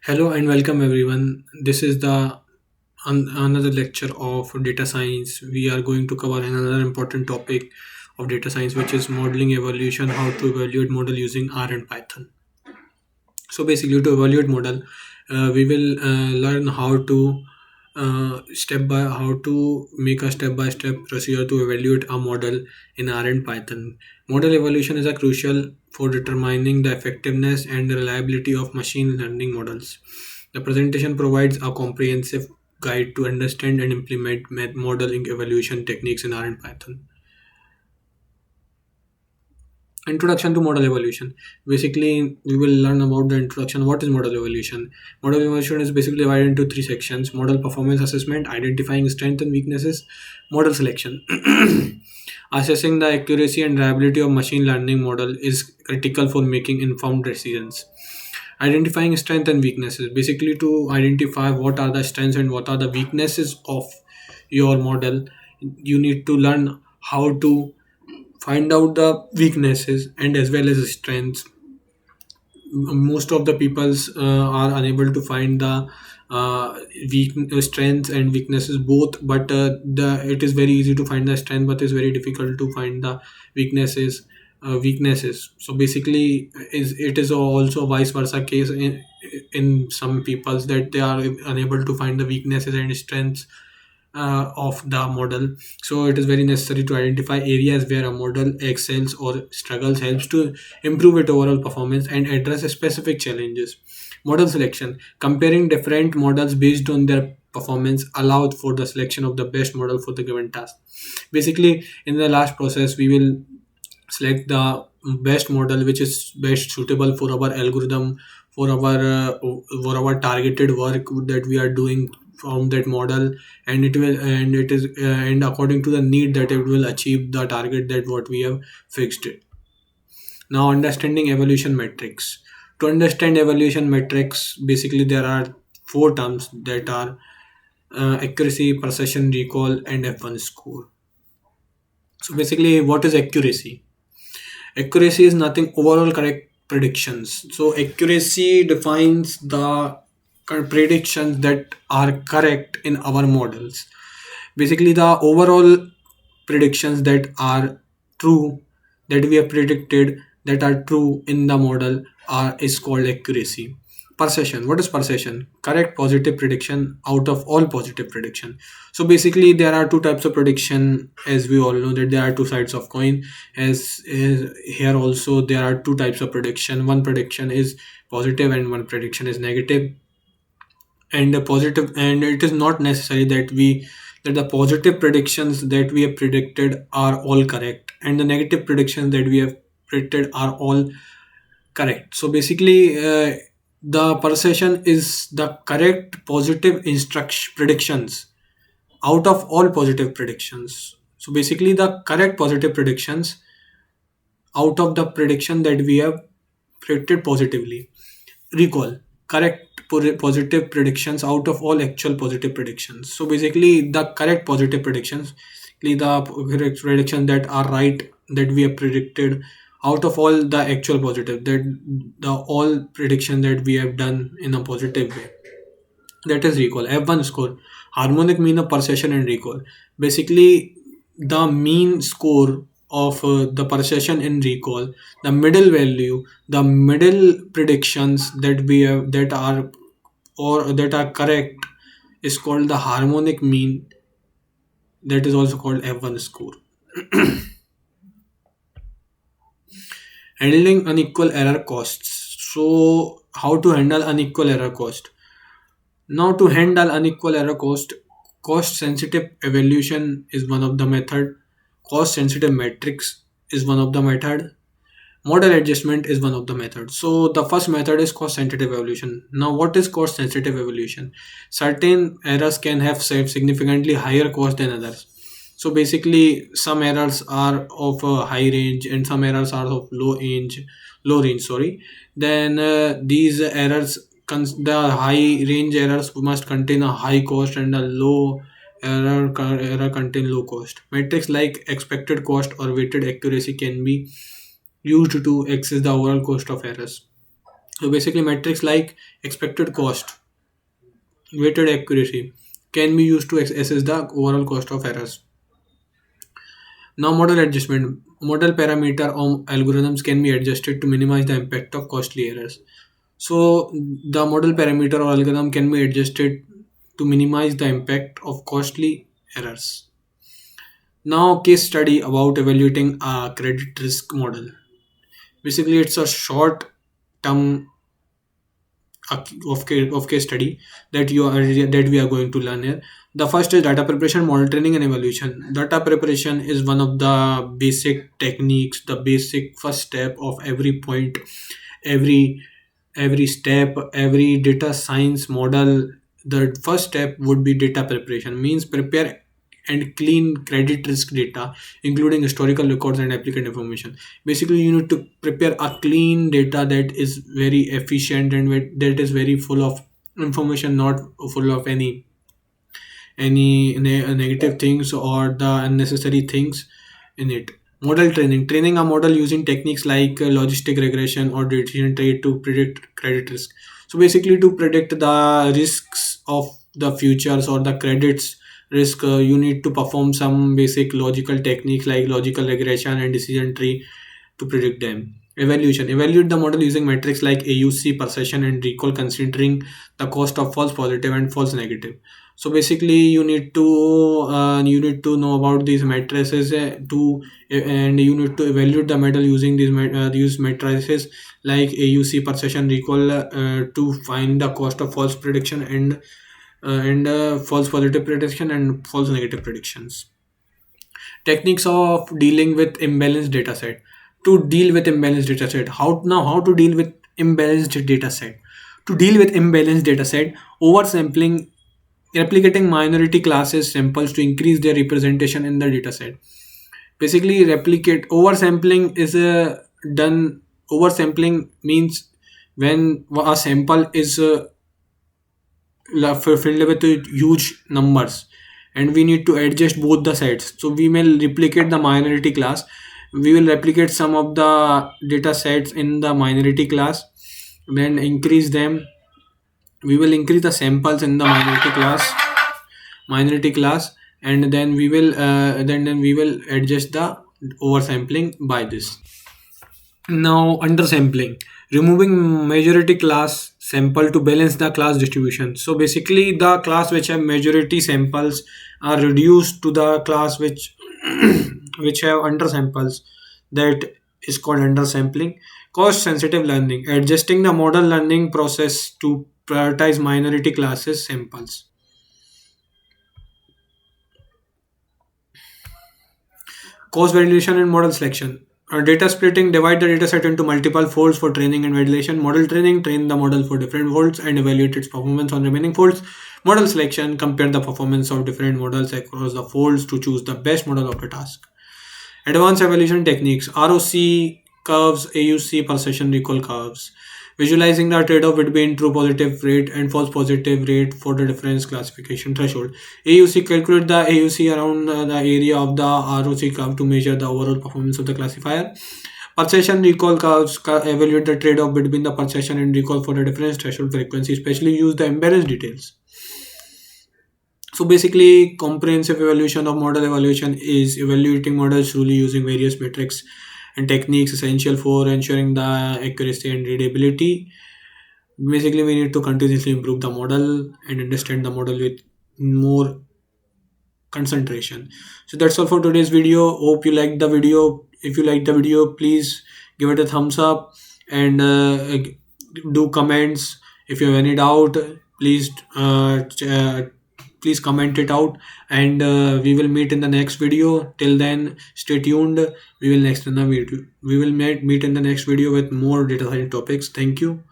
Hello and welcome everyone. This is the another lecture of data science. We are going to cover another important topic of data science, which is modeling evaluation, how to evaluate model using R and Python. So basically, to evaluate model, we will learn how to how to make a step by step procedure to evaluate a model in R and Python. Model evaluation is a crucial for determining the effectiveness and the reliability of machine learning models. The presentation provides a comprehensive guide to understand and implement modeling evaluation techniques in R and Python. Introduction to model evaluation. Basically, we will learn about the introduction. What is model evaluation? Model evaluation is basically divided into three sections: model performance assessment, identifying strengths and weaknesses, model selection. Assessing the accuracy and reliability of machine learning model is critical for making informed decisions. Identifying strengths and weaknesses, basically to identify what are the strengths and what are the weaknesses of your model. You need to learn how to find out the weaknesses and as well as strengths. Most of the peoples are unable to find the strengths and weaknesses both, but the it is very easy to find the strength, but it's very difficult to find the weaknesses. So basically, is it is also vice versa case in some peoples, that they are unable to find the weaknesses and strengths of the model. So it is very necessary to identify areas where a model excels or struggles, helps to improve its overall performance and address specific challenges. Model selection, comparing different models based on their performance allowed for the selection of the best model for the given task. Basically, in the last process, we will select the best model which is best suitable for our algorithm, for our targeted work that we are doing from that model, and it is and according to the need that it will achieve the target that what we have fixed it. Now, understanding evaluation metrics. To understand evaluation metrics, basically there are four terms that are accuracy, precision, recall, and F1 score. So basically, what is accuracy? Accuracy is nothing overall correct predictions. So accuracy defines the predictions that are correct in our models. Basically, the overall predictions that are true, that we have predicted, that are true in the model, are is called accuracy. Precision, what is precision? Correct positive prediction out of all positive prediction. So basically, there are two types of prediction, as we all know that there are two sides of coin. As here also there are two types of prediction. One prediction is positive and one prediction is negative. And the positive, and it is not necessary that the positive predictions that we have predicted are all correct, and the negative predictions that we have predicted are all correct. So basically, the precision is the correct positive instruction predictions out of all positive predictions. So basically, the correct positive predictions out of the prediction that we have predicted positively. Recall, correct positive predictions out of all actual positive predictions. So basically, the correct positive predictions, basically the correct predictions that are right, that we have predicted out of all the actual positive, that the all prediction that we have done in a positive way, that is recall. F1 score, harmonic mean of precision and recall. Basically, the mean score of the precision and recall, the middle value, the middle predictions that we have that are or that are correct is called the harmonic mean, that is also called F1 score. Handling unequal error costs. So how to handle unequal error cost? Now, to handle unequal error cost sensitive evaluation is one of the method. Cost sensitive metrics is one of the method. Model adjustment is one of the methods. So the first method is cost sensitive evaluation. Now, what is cost sensitive evaluation? Certain errors can have significantly higher cost than others. So basically, some errors are of a high range and some errors are of low range. Sorry. Then these errors, the high range errors must contain a high cost, and the low error contain low cost. Metrics like expected cost or weighted accuracy can be used to assess the overall cost of errors. So basically metrics like expected cost, weighted accuracy can be used to assess the overall cost of errors. Now model adjustment. Model parameter or algorithms can be adjusted to minimize the impact of costly errors. So the model parameter or algorithm can be adjusted to minimize the impact of costly errors. Now case study about evaluating a credit risk model. Basically it's a short term of case study that we are going to learn here. The first is data preparation, model training, and evaluation. Data preparation is one of the basic techniques, the basic first step of every point, every every step, every data science model. The first step would be data preparation, means prepare and clean credit risk data, including historical records and applicant information. Basically you need to prepare a clean data that is very efficient and that is very full of information, not full of any negative things or the unnecessary things in it. Model training, training a model using techniques like logistic regression or decision tree to predict credit risk. So basically to predict the risks of the futures or the credits risk, you need to perform some basic logical techniques like logical regression and decision tree to predict them. Evaluation, evaluate the model using metrics like AUC, perception, and recall, considering the cost of false positive and false negative. So basically you need to know about these matrices to and you need to evaluate the model using these matrices like AUC, perception, recall, to find the cost of false prediction and false positive prediction and false negative predictions. Techniques of dealing with imbalanced data set. To deal with imbalanced data set, how to deal with imbalanced data set. To deal with imbalanced data set, oversampling, replicating minority classes samples to increase their representation in the data set. Basically replicate oversampling is a done oversampling means when a sample is filled with huge numbers and we need to adjust both the sides, so we may replicate the minority class. We will replicate some of the data sets in the minority class, then increase them. We will increase the samples in the minority class, and then we will adjust the oversampling by this. Now undersampling, removing majority class sample to balance the class distribution. So basically the class which have majority samples are reduced to the class which which have undersamples. That is called undersampling. Cost sensitive learning, adjusting the model learning process to prioritize minority classes samples. Cost validation and model selection. Data splitting, divide the dataset into multiple folds for training and validation. Model training, train the model for different folds and evaluate its performance on remaining folds. Model selection, compare the performance of different models across the folds to choose the best model of the task. Advanced evaluation techniques, ROC curves, AUC, perception recall curves. Visualizing the trade-off between true positive rate and false positive rate for the difference classification threshold. AUC, calculate the AUC around the area of the ROC curve to measure the overall performance of the classifier. Perception recall curves evaluate the trade-off between the perception and recall for the difference threshold frequency, especially use the embarrassed details. So basically, comprehensive evaluation of model evaluation is evaluating models truly using various metrics and techniques essential for ensuring the accuracy and readability. Basically, we need to continuously improve the model and understand the model with more concentration. So that's all for today's video. Hope you liked the video. If you liked the video, please give it a thumbs up and do comments. If you have any doubt, please please comment it out, and we will meet in the next video. Till then, stay tuned. We will meet in the next video with more data science topics. Thank you.